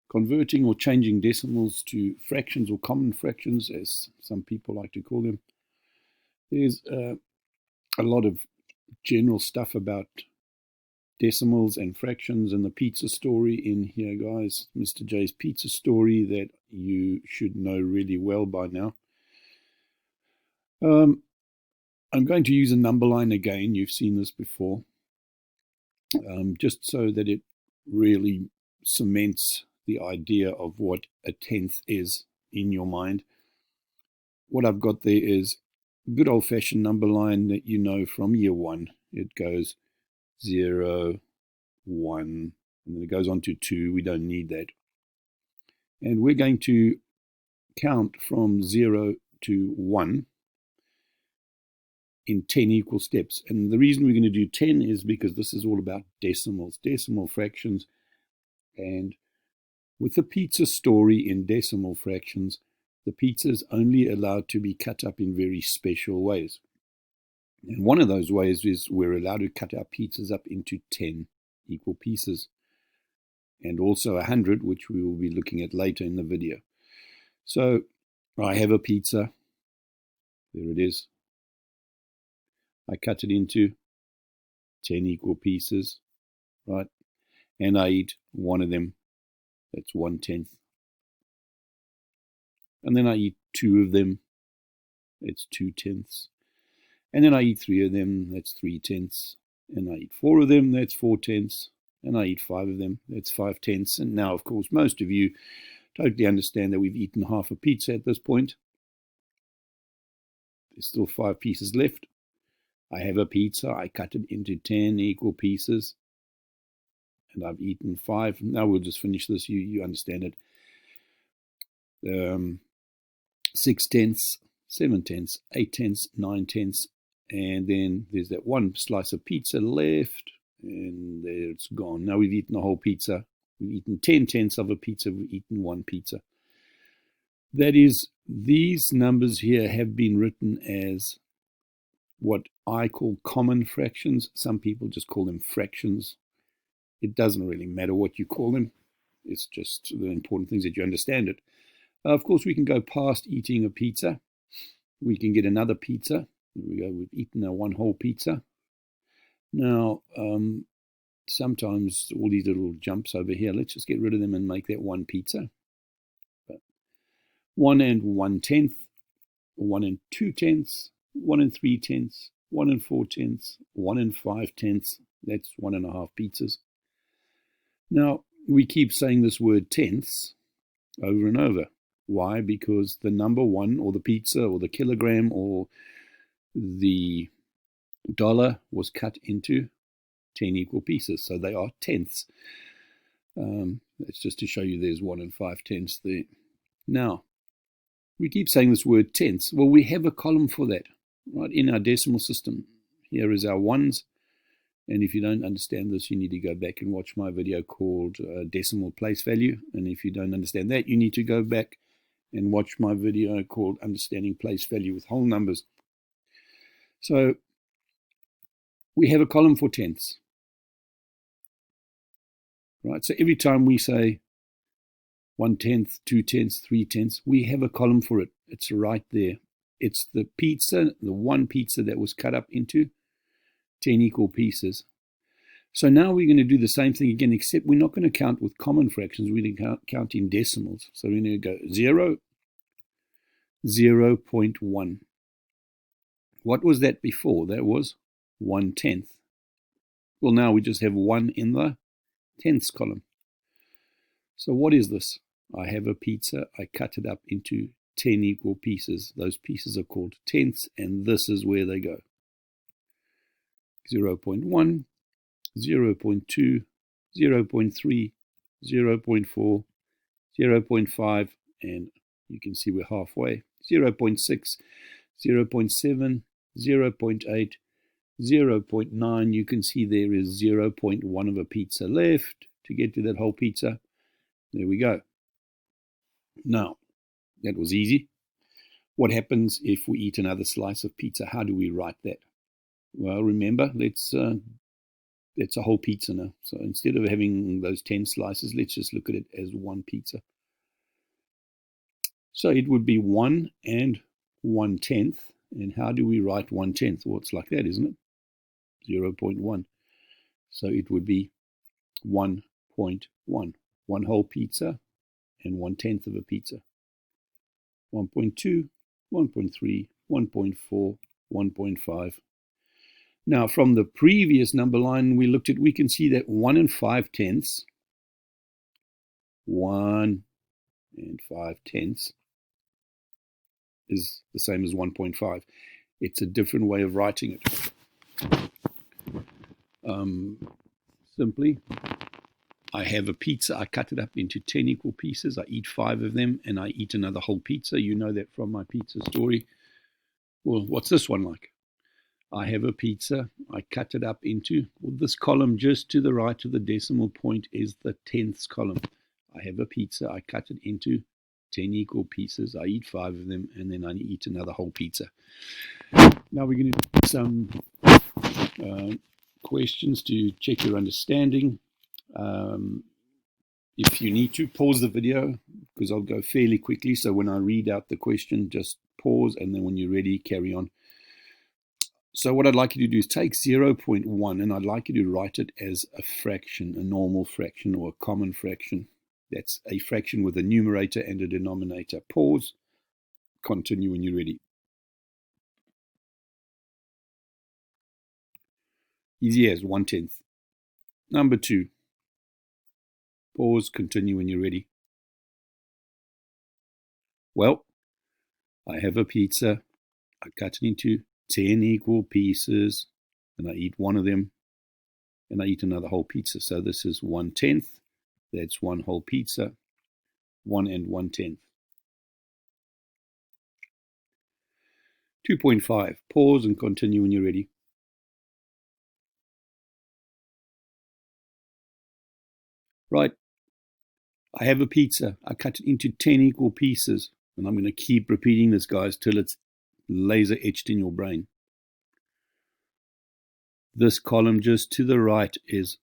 converting or changing decimals to fractions or common fractions, as some people like to call them. There's a lot of general stuff about decimals and fractions and the pizza story in here, guys. Mr. J's pizza story that you should know really well by now. I'm going to use a number line again. You've seen this before, just so that it really cements the idea of what a tenth is in your mind. What I've got there is good old-fashioned number line that you know from year one. It goes 0, 1, and then it goes on to 2. We don't need that. And we're going to count from 0 to 1 in 10 equal steps. And the reason we're going to do 10 is because this is all about decimals, decimal fractions. And with the pizza story in decimal fractions, the pizza is only allowed to be cut up in very special ways. And one of those ways is we're allowed to cut our pizzas up into 10 equal pieces, and also 100, which we will be looking at later in the video. So I have a pizza. There it is. I cut it into 10 equal pieces, right? And I eat one of them. That's 1/10. And then I eat 2 of them. It's 2/10. And then I eat 3 of them. That's 3/10. And I eat 4 of them. That's 4/10. And I eat 5 of them. That's 5/10. And now, of course, most of you totally understand that we've eaten half a pizza at this point. There's still 5 pieces left. I have a pizza. I cut it into 10 equal pieces. And I've eaten 5. Now we'll just finish this. You understand it. 6/10, 7/10, 8/10, 9/10, and then there's that one slice of pizza left, and there it's gone. Now we've eaten a whole pizza. We've eaten 10/10 of a pizza. We've eaten one pizza. That is, these numbers here have been written as what I call common fractions. Some people just call them fractions. It doesn't really matter what you call them. It's just the important things that you understand it. Of course, we can go past eating a pizza. We can get another pizza. Here we go. We've eaten one whole pizza. Now, sometimes all these little jumps over here, let's just get rid of them and make that one pizza. But 1 1/10, 1 2/10, 1 3/10, 1 4/10, 1 5/10. That's 1.5 pizzas. Now, we keep saying this word tenths over and over. Why? Because the number 1, or the pizza, or the kilogram, or the dollar was cut into 10 equal pieces. So they are tenths. That's just to show you there's 1 5/10 there. Now, we keep saying this word tenths. Well, we have a column for that, right, in our decimal system. Here is our ones. And if you don't understand this, you need to go back and watch my video called Decimal Place Value. And if you don't understand that, you need to go back and watch my video called Understanding Place Value with Whole Numbers. So we have a column for tenths. Right? So every time we say 1/10, 2/10, 3/10, we have a column for it. It's right there. It's the pizza, the one pizza that was cut up into 10 equal pieces. So now we're going to do the same thing again, except we're not going to count with common fractions. We're going to count in decimals. So we're going to go 0, 0.1. What was that before? That was 1/10. Well, now we just have 1 in the tenths column. So what is this? I have a pizza. I cut it up into 10 equal pieces. Those pieces are called tenths, and this is where they go. 0.1, 0.2, 0.3, 0.4, 0.5, and you can see we're halfway. 0.6, 0.7, 0.8, 0.9. You can see there is 0.1 of a pizza left to get to that whole pizza. There we go. Now, that was easy. What happens if we eat another slice of pizza? How do we write that? Well, remember, let's It's a whole pizza now. So instead of having those 10 slices, let's just look at it as one pizza. So it would be 1 and 1/10. And how do we write 1/10? Well, it's like that, isn't it? 0.1. So it would be 1.1. One whole pizza and 1/10 of a pizza. 1.2, 1.3, 1.4, 1.5. Now, from the previous number line we looked at, we can see that 1 and 5/10, 1 and 5/10 is the same as 1.5. It's a different way of writing it. Simply, I have a pizza. I cut it up into 10 equal pieces. I eat 5 of them, and I eat another whole pizza. You know that from my pizza story. Well, what's this one like? I have a pizza. I cut it up into, well, this column just to the right of the decimal point is the tenths column. I have a pizza. I cut it into 10 equal pieces. I eat 5 of them, and then I eat another whole pizza. Now we're going to do some questions to check your understanding. If you need to, pause the video because I'll go fairly quickly. So when I read out the question, just pause, and then when you're ready, carry on. So what I'd like you to do is take 0.1 and I'd like you to write it as a fraction, a normal fraction or a common fraction. That's a fraction with a numerator and a denominator. Pause, continue when you're ready. Easy as 1/10. Number 2. Pause, continue when you're ready. Well, I have a pizza. I cut it into 10 equal pieces, and I eat 1 of them, and I eat another whole pizza. So this is 1/10. That's 1 whole pizza. 1 and 1/10. 2.5. Pause and continue when you're ready. Right. I have a pizza. I cut it into 10 equal pieces. And I'm going to keep repeating this, guys, till it's laser etched in your brain. This column just to the right is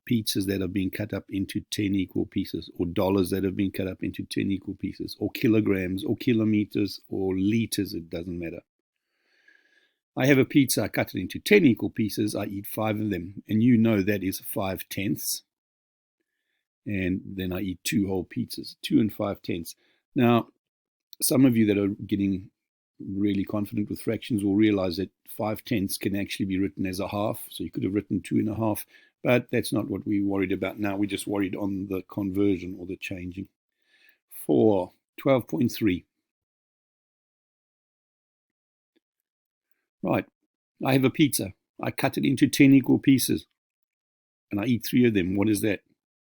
pizzas that have been cut up into 10 equal pieces, or dollars that have been cut up into 10 equal pieces, or kilograms, or kilometers, or liters. It doesn't matter. I have a pizza. I cut it into 10 equal pieces. I eat 5 of them. And you know that is 5/10. And then I eat 2 whole pizzas, 2 and 5/10. Now, some of you that are getting really confident with fractions will realize that 5/10 can actually be written as a half. So you could have written 2 1/2, but that's not what we're worried about now. We're just worried on the conversion or the changing. 4, 12.3. Right, I have a pizza. I cut it into 10 equal pieces, and I eat 3 of them. What is that?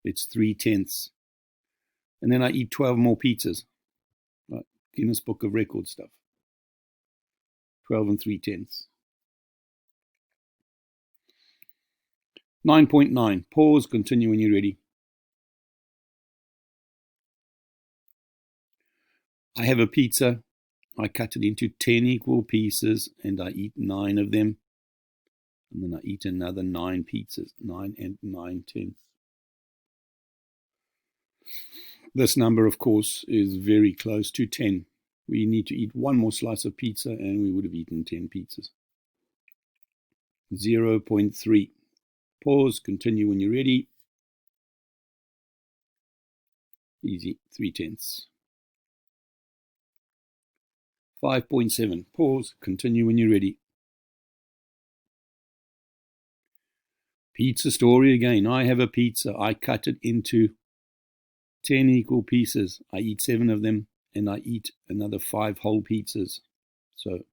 It's 3/10. And then I eat 12 more pizzas. Right, Guinness Book of Records stuff. 12 and 3/10. 9.9. Pause, continue when you're ready. I have a pizza. I cut it into 10 equal pieces, and I eat 9 of them. And then I eat another 9 pizzas, 9 and 9/10. This number, of course, is very close to 10. We need to eat 1 more slice of pizza, and we would have eaten 10 pizzas. 0.3. Pause, continue when you're ready. Easy, 3/10. 5.7. Pause, continue when you're ready. Pizza story again. I have a pizza. I cut it into 10 equal pieces. I eat 7 of them, and I eat another 5 whole pizzas. So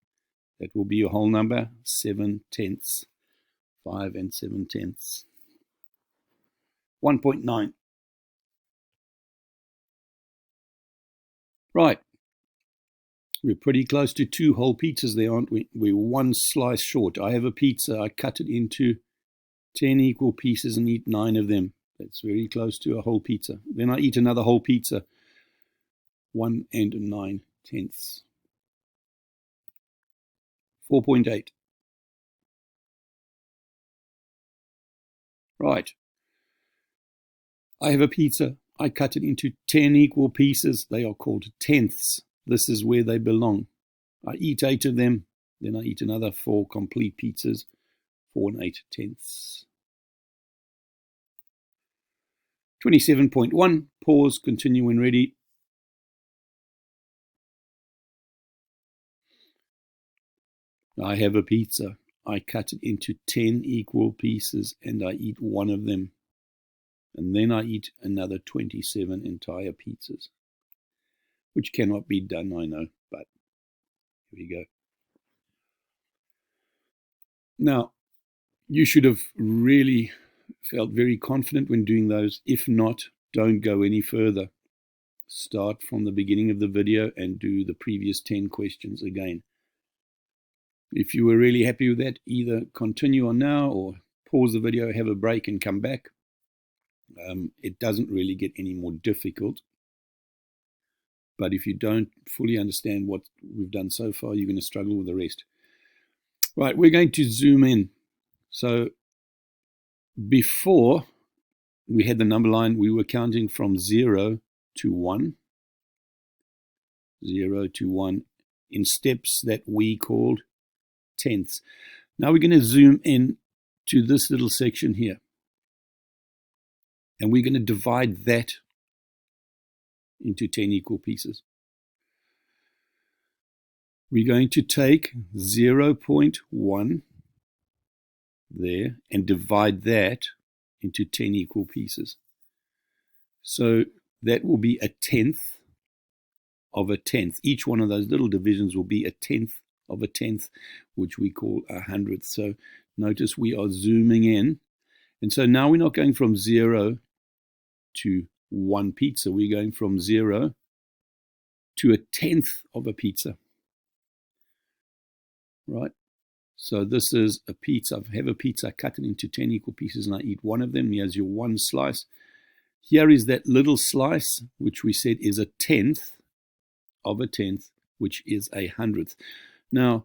that will be your whole number, 7/10. 5 and 7/10. 1.9. Right. We're pretty close to 2 whole pizzas there, aren't we? We're 1 slice short. I have a pizza. I cut it into 10 equal pieces and eat 9 of them. That's very close to a whole pizza. Then I eat another whole pizza. 1 and 9/10. 4.8. Right. I have a pizza. I cut it into 10 equal pieces. They are called tenths. This is where they belong. I eat 8 of them. Then I eat another 4 complete pizzas, 4 8/10. 27.1. Pause. Continue when ready. I have a pizza. I cut it into 10 equal pieces and I eat 1 of them. And then I eat another 27 entire pizzas, which cannot be done, I know, but here we go. Now, you should have really felt very confident when doing those. If not, don't go any further. Start from the beginning of the video and do the previous 10 questions again. If you were really happy with that, either continue on now or pause the video, have a break and come back. It doesn't really get any more difficult. But if you don't fully understand what we've done so far, you're going to struggle with the rest. Right, we're going to zoom in. So before we had the number line, we were counting from 0 to 1. 0 to 1 in steps that we called tenths. Now we're going to zoom in to this little section here. And we're going to divide that into 10 equal pieces. We're going to take 0.1 there and divide that into 10 equal pieces. So that will be a tenth of a tenth. Each one of those little divisions will be a tenth of a tenth, which we call a hundredth. So notice we are zooming in. And so now we're not going from 0 to 1 pizza. We're going from 0 to a tenth of a pizza. Right? So this is a pizza. I have a pizza, cut it into 10 equal pieces, and I eat 1 of them. Here's your 1 slice. Here is that little slice, which we said is a tenth of a tenth, which is a hundredth. Now,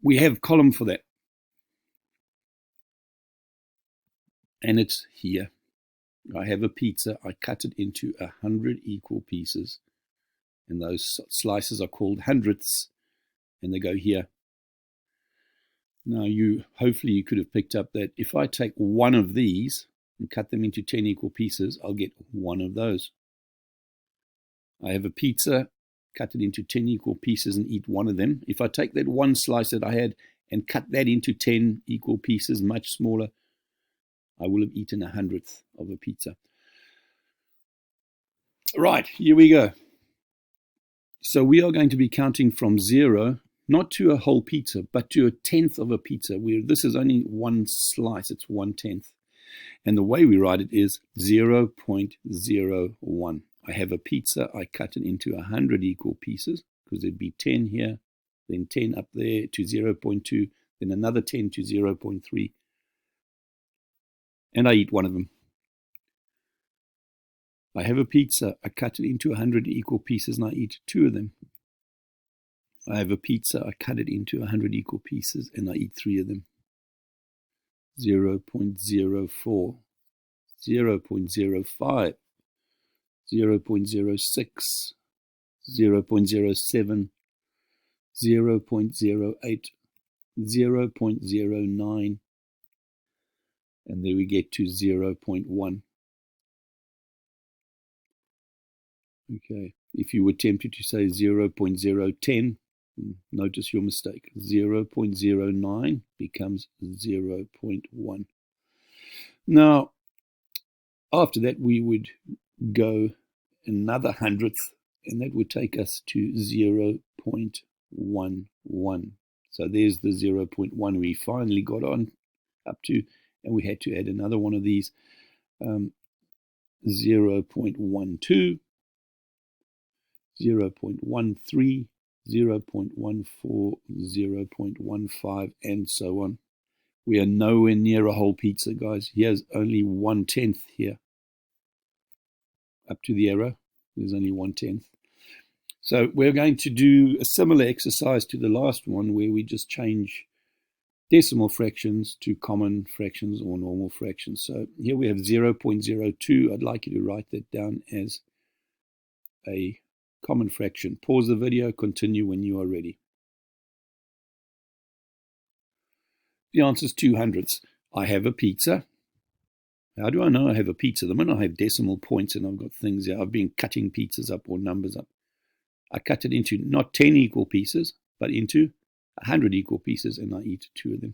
we have a column for that. And it's here. I have a pizza. I cut it into 100 equal pieces. And those slices are called hundredths. And they go here. Now, hopefully you could have picked up that if I take 1 of these and cut them into 10 equal pieces, I'll get 1 of those. I have a pizza, cut it into 10 equal pieces and eat 1 of them. If I take that 1 slice that I had and cut that into 10 equal pieces, much smaller, I will have eaten 100th of a pizza. Right, here we go. So we are going to be counting from 0, not to a whole pizza, but to a tenth of a pizza. This is only 1 slice, it's 1/10. And the way we write it is 0.01. I have a pizza, I cut it into 100 equal pieces, because there'd be 10 here, then 10 up there to 0.2, then another 10 to 0.3. And I eat 1 of them. I have a pizza, I cut it into 100 equal pieces and I eat 2 of them. I have a pizza, I cut it into 100 equal pieces and I eat 3 of them. 0.04, 0.05, 0.06, 0.07, 0.08, 0.09, and there we get to 0.1. Okay, if you were tempted to say 0.010, notice your mistake. 0.09 becomes 0.1. Now, after that, we would go another hundredth, and that would take us to 0.11. So there's the 0.1 we finally got on up to, and we had to add another one of these. 0.12, 0.13, 0.14, 0.15, and so on. We are nowhere near a whole pizza, guys. Here's only 1/10 here. Up to the arrow, there's only 1/10. So we're going to do a similar exercise to the last one, where we just change decimal fractions to common fractions or normal fractions. So here we have 0.02. I'd like you to write that down as a common fraction. Pause the video, continue when you are ready. The answer is 200ths. I have a pizza. How do I know I have a pizza? The minute I have decimal points and I've got things here, I've been cutting pizzas up or numbers up. I cut it into not 10 equal pieces, but into 100 equal pieces, and I eat 2 of them.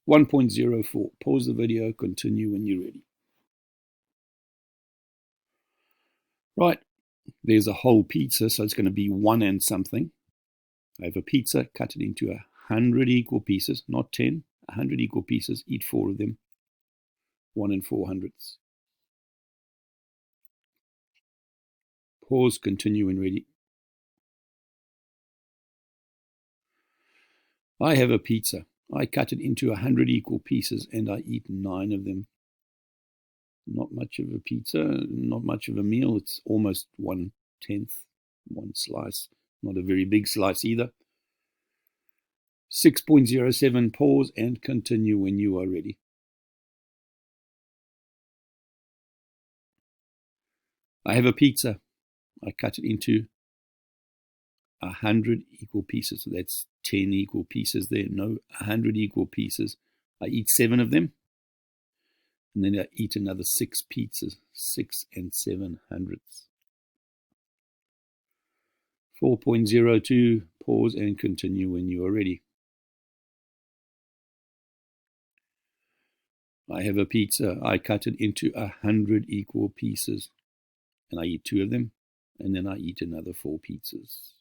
1.04. Pause the video, continue when you're ready. Right, there's a whole pizza, so it's going to be 1 and something. I have a pizza, cut it into 100 equal pieces, not 10, 100 equal pieces, eat 4 of them. 1 400ths. Pause, continue when ready. I have a pizza. I cut it into 100 equal pieces and I eat 9 of them. Not much of a pizza, not much of a meal. It's almost 1/10, 1 slice. Not a very big slice either. 6.07. Pause and continue when you are ready. I have a pizza. I cut it into 100 equal pieces. So that's 10 equal pieces there. No, 100 equal pieces. I eat 7 of them. And then I eat another 6 pizzas. 6 7/100ths. 4.02. Pause and continue when you are ready. I have a pizza. I cut it into 100 equal pieces. And I eat 2 of them. And then I eat another 4 pizzas.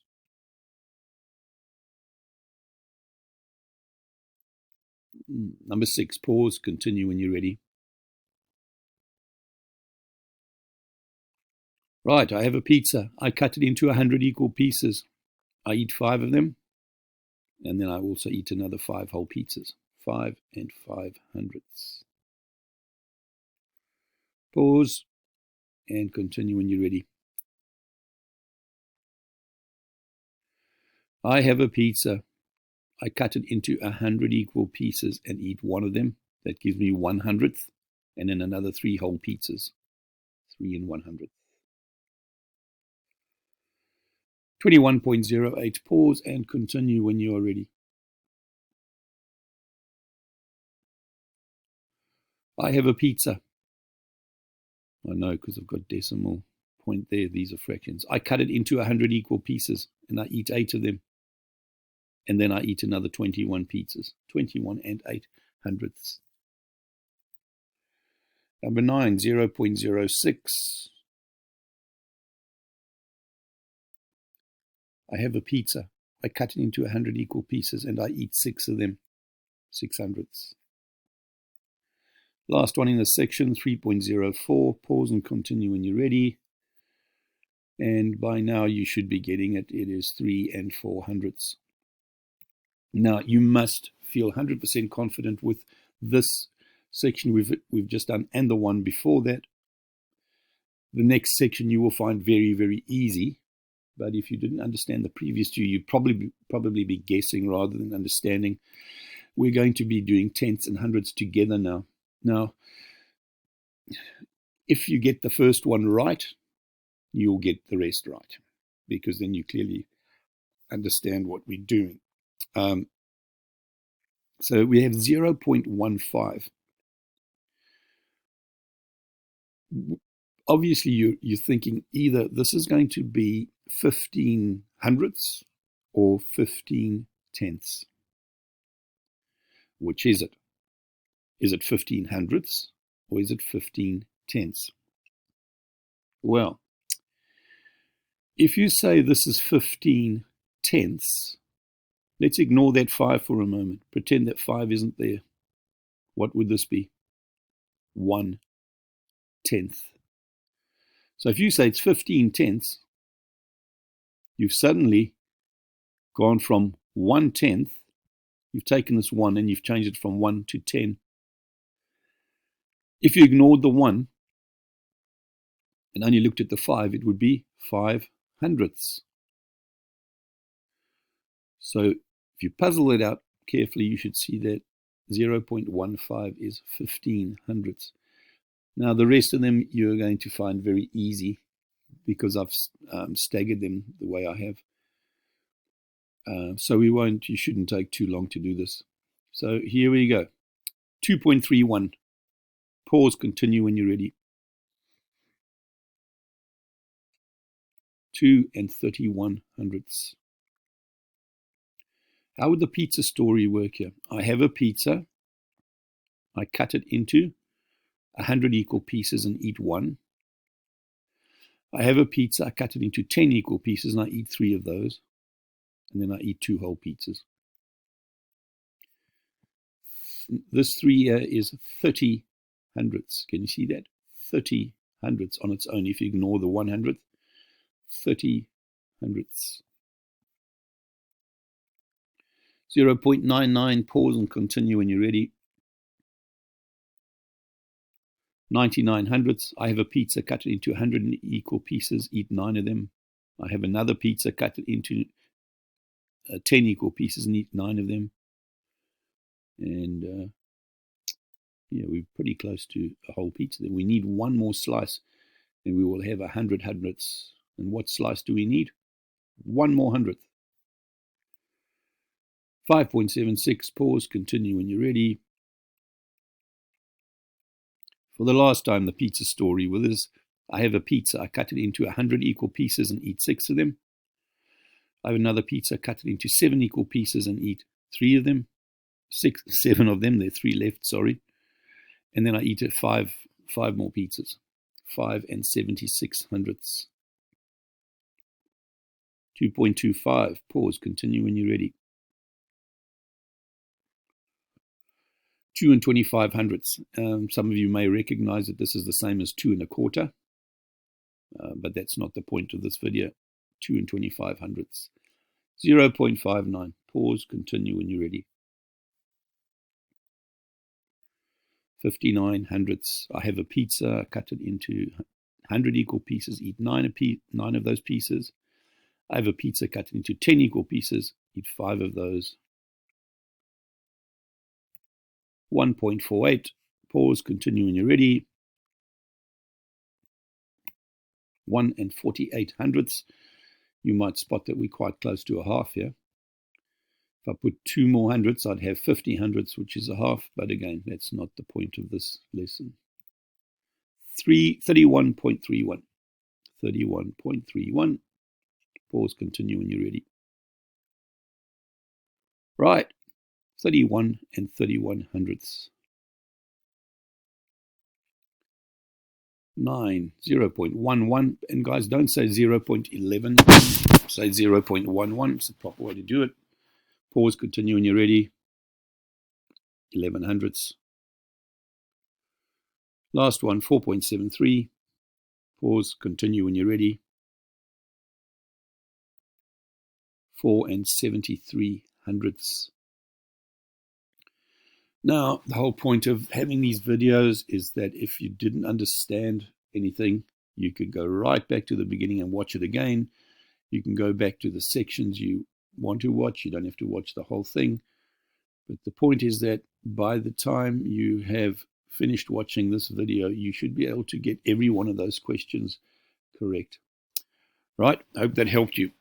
Number 6. Pause. Continue when you're ready. Right, I have a pizza. I cut it into 100 equal pieces. I eat 5 of them. And then I also eat another 5 whole pizzas. 5 5/100ths. Pause and continue when you're ready. I have a pizza. I cut it into 100 equal pieces and eat 1 of them. That gives me 1/100th. And then another 3 whole pizzas. 3 1/100th. 21.08. Pause and continue when you are ready. I have a pizza. I know because I've got decimal point there. These are fractions. I cut it into 100 equal pieces and I eat 8 of them. And then I eat another 21 pizzas. 21 8/100ths. Number 9, 0.06. I have a pizza. I cut it into 100 equal pieces and I eat 6 of them. 6/100ths. Last one in the section, 3.04. Pause and continue when you're ready. And by now you should be getting it. It is 3 400ths. Now you must feel 100% confident with this section we've just done and the one before that. The next section you will find very, very easy. But if you didn't understand the previous two, you'd probably be guessing rather than understanding. We're going to be doing tenths and hundreds together now. Now, if you get the first one right, you'll get the rest right, because then you clearly understand what we're doing. So we have 0.15. Obviously, you're thinking either this is going to be 15/100ths or 15/10ths. Which is it? Is it 15/100ths or is it 15/10ths? Well, if you say this is 15/10ths, let's ignore that 5 for a moment. Pretend that 5 isn't there. What would this be? 1/10. So if you say it's 15/10ths, you've suddenly gone from 1/10. You've taken this 1 and you've changed it from 1 to 10. If you ignored the 1 and only looked at the 5, it would be 5/100ths. So if you puzzle it out carefully, you should see that 0.15 is 15 hundredths. Now, the rest of them you're going to find very easy because I've staggered them the way I have. So you shouldn't take too long to do this. So here we go. 2.31. Pause, continue when you're ready. 2 31 hundredths. How would the pizza story work here? I have a pizza. I cut it into 100 equal pieces and eat one. I have a pizza. I cut it into 10 equal pieces and I eat 3 of those. And then I eat 2 whole pizzas. This 3 here is 30 hundredths. Can you see that? 30 hundredths on its own. If you ignore the 100th, 30 hundredths. 0.99, pause and continue when you're ready. 99 hundredths. I have a pizza, cut it into 100 equal pieces, eat 9 of them. I have another pizza, cut it into 10 equal pieces and eat 9 of them. And yeah, we're pretty close to a whole pizza. Then we need one more slice, and we will have 100 hundredths. And what slice do we need? One more hundredth. 5.76, pause, continue when you're ready. For the last time, the pizza story with this. I have a pizza. I cut it into 100 equal pieces and eat 6 of them. I have another pizza, cut it into 7 equal pieces and eat 3 of them. 7 of them. There are 3 left, sorry. And then I eat 5 more pizzas. 5 76 hundredths. 2.25, pause, continue when you're ready. 2 25 hundredths. Some of you may recognize that this is the same as 2 1/4, but that's not the point of this video. 2 25 hundredths. 0.59, pause, continue when you're ready. 59 hundredths. I have a pizza, cut it into 100 equal pieces, eat 9 of those pieces. I have a pizza, cut it into 10 equal pieces, eat 5 of those. 1.48, pause, continue when you're ready. 1 48 hundredths. You might spot that we're quite close to a half here. If I put 2 more hundredths, I'd have 50 hundredths, which is a half. But again, that's not the point of this lesson. 31.31. 31.31. Pause, continue when you're ready. Right. 31 31 hundredths. 9, 0.11. And guys, don't say 0.11. Say 0.11. It's the proper way to do it. Pause, continue when you're ready. 11 hundredths. Last one, 4.73. Pause, continue when you're ready. 4 73 hundredths. Now, the whole point of having these videos is that if you didn't understand anything, you could go right back to the beginning and watch it again. You can go back to the sections you want to watch. You don't have to watch the whole thing. But the point is that by the time you have finished watching this video, you should be able to get every one of those questions correct. Right? I hope that helped you.